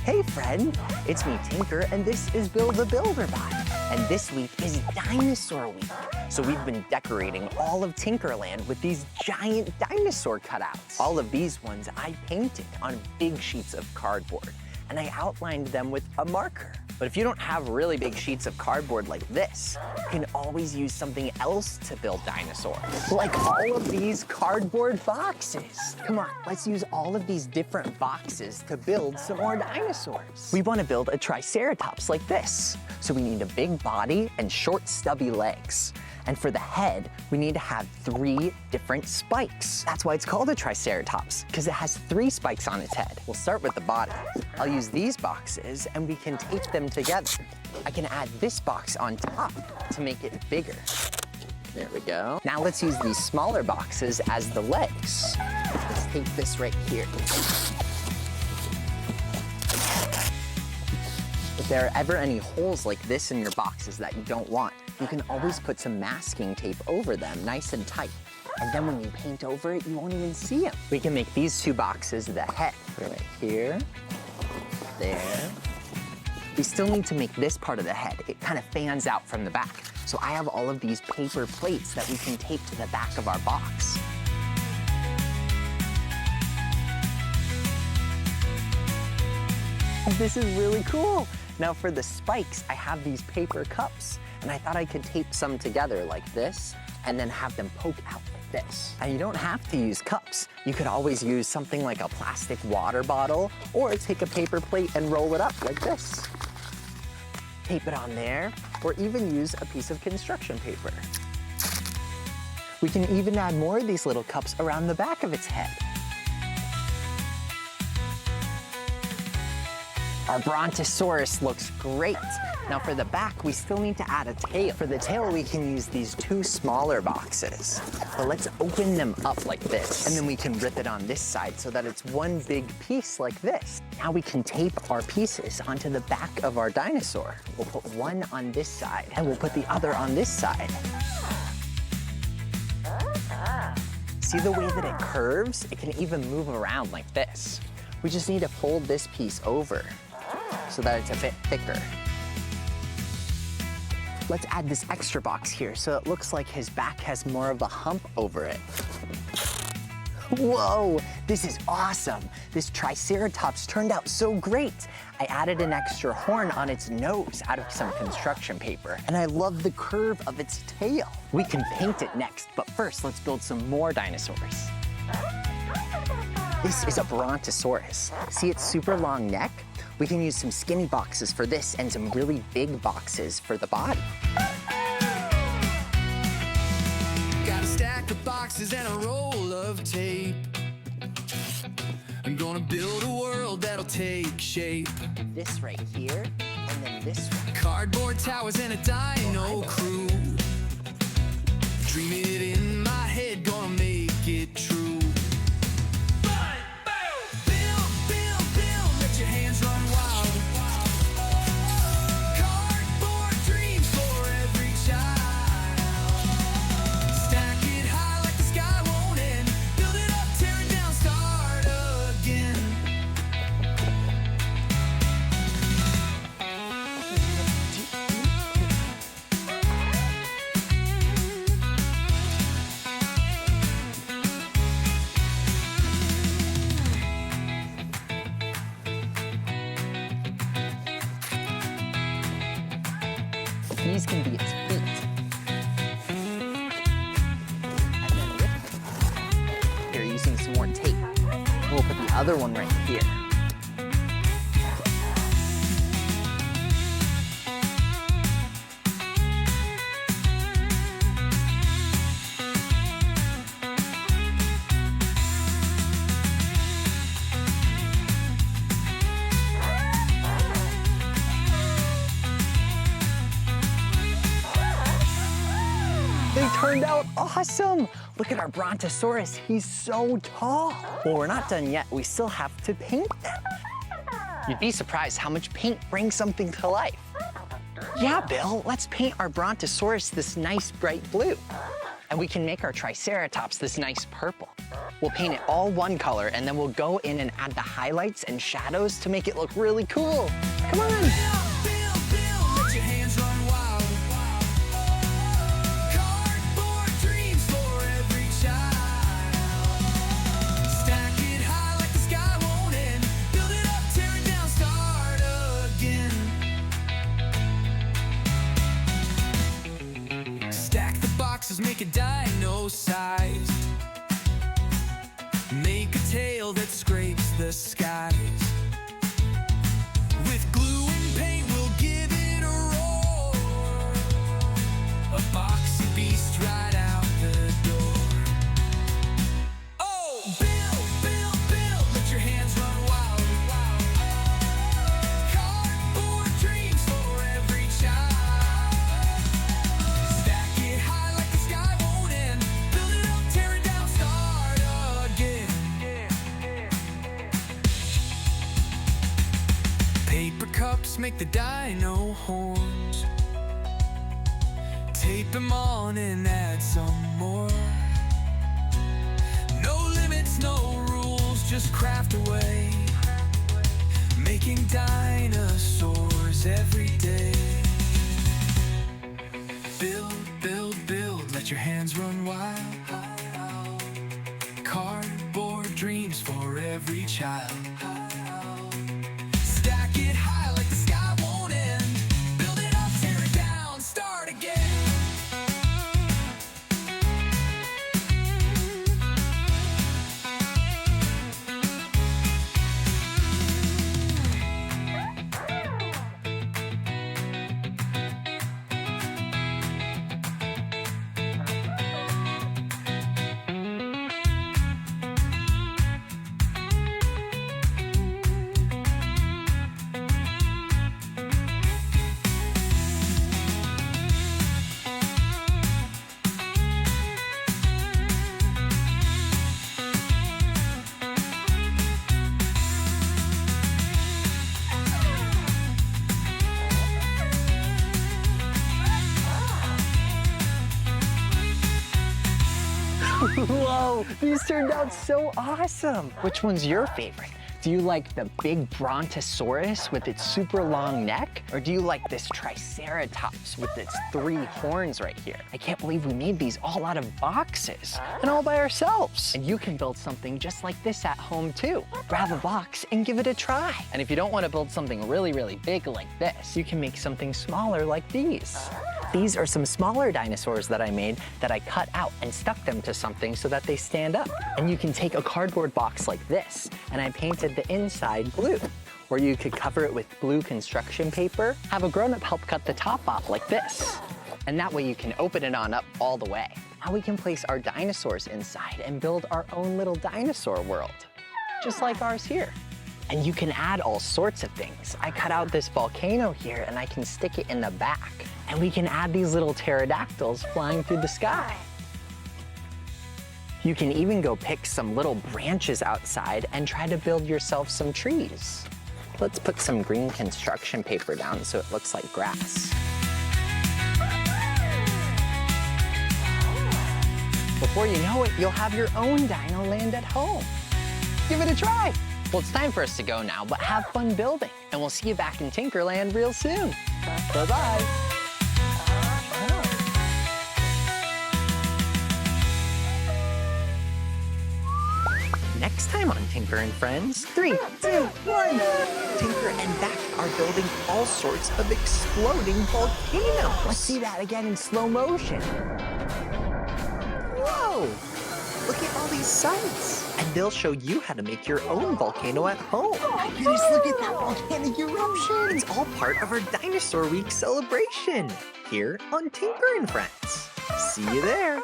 Hey friend, it's me Tinker, and this is Bill the Builder Bot. And this week is Dinosaur Week. So we've been decorating all of Tinkerland with these giant dinosaur cutouts. All of these ones I painted on big sheets of cardboard, and I outlined them with a marker. But if you don't have really big sheets of cardboard like this, you can always use something else to build dinosaurs. Like all of these cardboard boxes. Come on, let's use all of these different boxes to build some more dinosaurs. We want to build a triceratops like this. So we need a big body and short stubby legs. And for the head, we need to have 3 different spikes. That's why it's called a triceratops, because it has 3 spikes on its head. We'll start with the body. I'll use these boxes and we can tape them together. I can add this box on top to make it bigger. There we go. Now let's use these smaller boxes as the legs. Let's tape this right here. If there are ever any holes like this in your boxes that you don't want, you can always put some masking tape over them, nice and tight. And then when you paint over it, you won't even see them. We can make these 2 boxes the head. Put it right here, there. We still need to make this part of the head. It kind of fans out from the back. So I have all of these paper plates that we can tape to the back of our box. And this is really cool. Now for the spikes, I have these paper cups, and I thought I could tape some together like this, and then have them poke out like this. And you don't have to use cups. You could always use something like a plastic water bottle, or take a paper plate and roll it up like this. Tape it on there, or even use a piece of construction paper. We can even add more of these little cups around the back of its head. Our brontosaurus looks great. Now for the back, we still need to add a tail. For the tail, we can use these 2 smaller boxes. But let's open them up like this, and then we can rip it on this side so that it's one big piece like this. Now we can tape our pieces onto the back of our dinosaur. We'll put one on this side, and we'll put the other on this side. See the way that it curves? It can even move around like this. We just need to fold this piece over so that it's a bit thicker. Let's add this extra box here so it looks like his back has more of a hump over it. Whoa, this is awesome. This triceratops turned out so great. I added an extra horn on its nose out of some construction paper, and I love the curve of its tail. We can paint it next, but first let's build some more dinosaurs. This is a brontosaurus. See its super long neck? We can use some skinny boxes for this and some really big boxes for the body. Got a stack of boxes and a roll of tape. I'm gonna build a world that'll take shape. This right here, and then this one. Cardboard towers and a dino crew. Dream it in my head, gonna make it true. Your hands run wild. Cardboard dreams for every child. Stack it high like the sky won't end. Build it up, tear it down, start again. These can be its feet. And then here, using some more tape, we'll put the other one right here. They turned out awesome. Look at our brontosaurus, he's so tall. Well, we're not done yet. We still have to paint them. You'd be surprised how much paint brings something to life. Yeah, Bill, let's paint our brontosaurus this nice bright blue. And we can make our triceratops this nice purple. We'll paint it all one color, and then we'll go in and add the highlights and shadows to make it look really cool. Come on. Build, let your hands run wild. Cardboard dreams for every child. Stack it high like the sky won't end. Build it up, tear it down, start again. Stack the boxes, make a dino size. Make a tail that scrapes the skies. With glue and paint, we'll give it a roar. A boxy beast right out the door. Oh, build, let your hands run wild. Cardboard dreams for every child. Stack it high like the sky won't end. Build it up, tear it down, start again. Paper cups make the dino horns. Tape them on and add some more. No limits, no rules, just craft away. Making dinosaurs every day. Build, let your hands run wild. Cardboard dreams for every child. Stack it high like the sky won't end. Build it up, tear it down, start again. Whoa, these turned out so awesome. Which one's your favorite? Do you like the big brontosaurus with its super long neck? Or do you like this triceratops with its 3 horns right here? I can't believe we made these all out of boxes and all by ourselves. And you can build something just like this at home too. Grab a box and give it a try. And if you don't want to build something really, really big like this, you can make something smaller like these. These are some smaller dinosaurs that I made that I cut out and stuck them to something so that they stand up. And you can take a cardboard box like this, and I painted the inside blue. Or you could cover it with blue construction paper, have a grown-up help cut the top off like this. And that way you can open it on up all the way. Now we can place our dinosaurs inside and build our own little dinosaur world, just like ours here. And you can add all sorts of things. I cut out this volcano here and I can stick it in the back. And we can add these little pterodactyls flying through the sky. You can even go pick some little branches outside and try to build yourself some trees. Let's put some green construction paper down so it looks like grass. Before you know it, you'll have your own Dino Land at home. Give it a try. Well, it's time for us to go now, but have fun building. And we'll see you back in Tinkerland real soon. Bye-bye. Next time on Tinker and Friends, 3, 2, 1. Tinker and Beck are building all sorts of exploding volcanoes. Let's see that again in slow motion. Whoa! Look at all these sites. And they'll show you how to make your own volcano at home. Oh my goodness, look at that volcanic eruption. It's all part of our Dinosaur Week celebration here on Tinker and Friends. See you there.